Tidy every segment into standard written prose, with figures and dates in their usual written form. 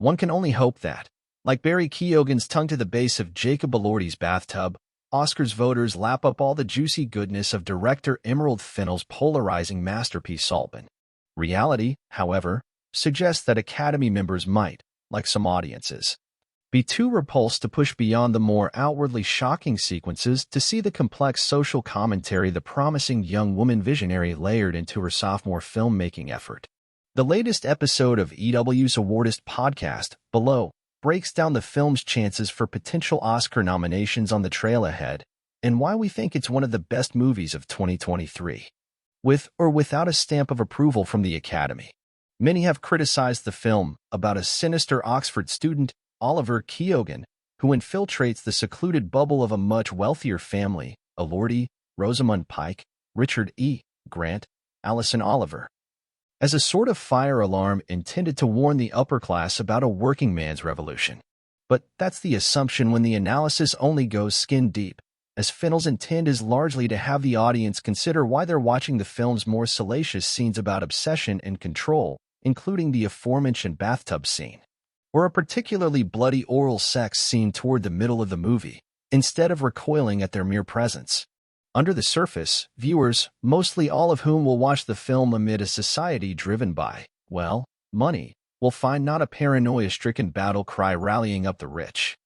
One can only hope that, like Barry Keoghan's tongue to the base of Jacob Elordi's bathtub, Oscars voters lap up all the juicy goodness of director Emerald Fennell's polarizing masterpiece Saltburn. Reality, however, suggests that Academy members might, like some audiences, be too repulsed to push beyond the more outwardly shocking sequences to see the complex social commentary the promising young woman visionary layered into her sophomore filmmaking effort. The latest episode of EW's Awardist podcast, Below, breaks down the film's chances for potential Oscar nominations on the trail ahead and why we think it's one of the best movies of 2023. With or without a stamp of approval from the Academy. Many have criticized the film about a sinister Oxford student, Oliver Keoghan, who infiltrates the secluded bubble of a much wealthier family, Elordi, Rosamund Pike, Richard E. Grant, Alison Oliver, as a sort of fire alarm intended to warn the upper class about a working man's revolution. But that's the assumption when the analysis only goes skin deep, as Fennell's intent is largely to have the audience consider why they're watching the film's more salacious scenes about obsession and control, including the aforementioned bathtub scene, or a particularly bloody oral sex scene toward the middle of the movie, instead of recoiling at their mere presence. Under the surface, viewers, mostly all of whom will watch the film amid a society driven by, well, money, will find not a paranoia-stricken battle cry rallying up the rich,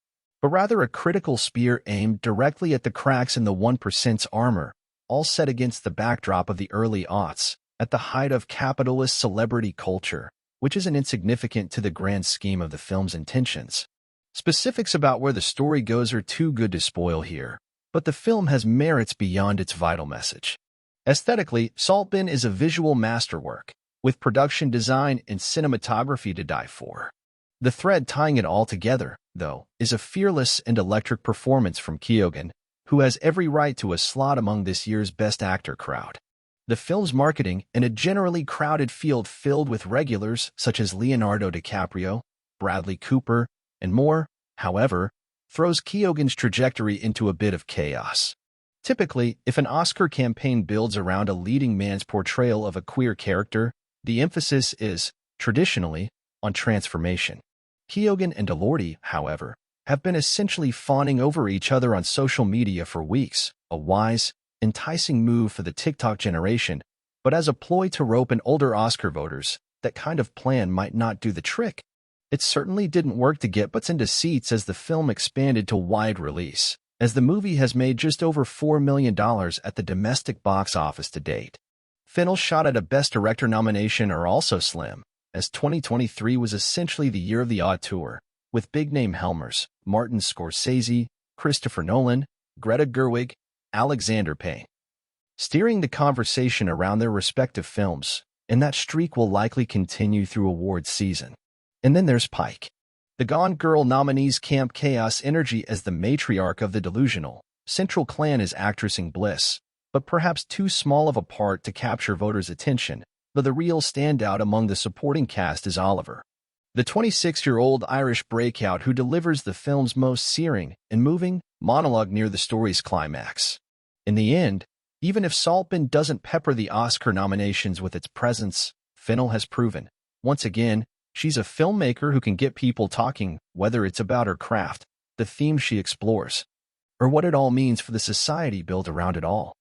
but rather a critical spear aimed directly at the cracks in the 1%'s armor, all set against the backdrop of the early aughts, at the height of capitalist celebrity culture, which isn't insignificant to the grand scheme of the film's intentions. Specifics about where the story goes are too good to spoil here, but the film has merits beyond its vital message. Aesthetically, Saltburn is a visual masterwork, with production design and cinematography to die for. The thread tying it all together, though, is a fearless and electric performance from Keoghan, who has every right to a slot among this year's Best Actor crowd. The film's marketing, in a generally crowded field filled with regulars such as Leonardo DiCaprio, Bradley Cooper, and more, however, throws Keoghan's trajectory into a bit of chaos. Typically, if an Oscar campaign builds around a leading man's portrayal of a queer character, the emphasis is, traditionally, on transformation. Keoghan and Elordi, however, have been essentially fawning over each other on social media for weeks, a wise, enticing move for the TikTok generation, but as a ploy to rope in older Oscar voters, that kind of plan might not do the trick. It certainly didn't work to get butts into seats as the film expanded to wide release, as the movie has made just over $4 million at the domestic box office to date. Fennell's shot at a Best Director nomination are also slim, as 2023 was essentially the year of the auteur, with big-name helmers, Martin Scorsese, Christopher Nolan, Greta Gerwig, Alexander Payne, steering the conversation around their respective films, and that streak will likely continue through awards season. And then there's Pike. The Gone Girl nominee's camp chaos energy as the matriarch of the delusional, central clan is actressing bliss, but perhaps too small of a part to capture voters' attention, though the real standout among the supporting cast is Oliver, the 26-year-old Irish breakout who delivers the film's most searing and moving monologue near the story's climax. In the end, even if Saltburn doesn't pepper the Oscar nominations with its presence, Fennell has proven, once again, she's a filmmaker who can get people talking, whether it's about her craft, the themes she explores, or what it all means for the society built around it all.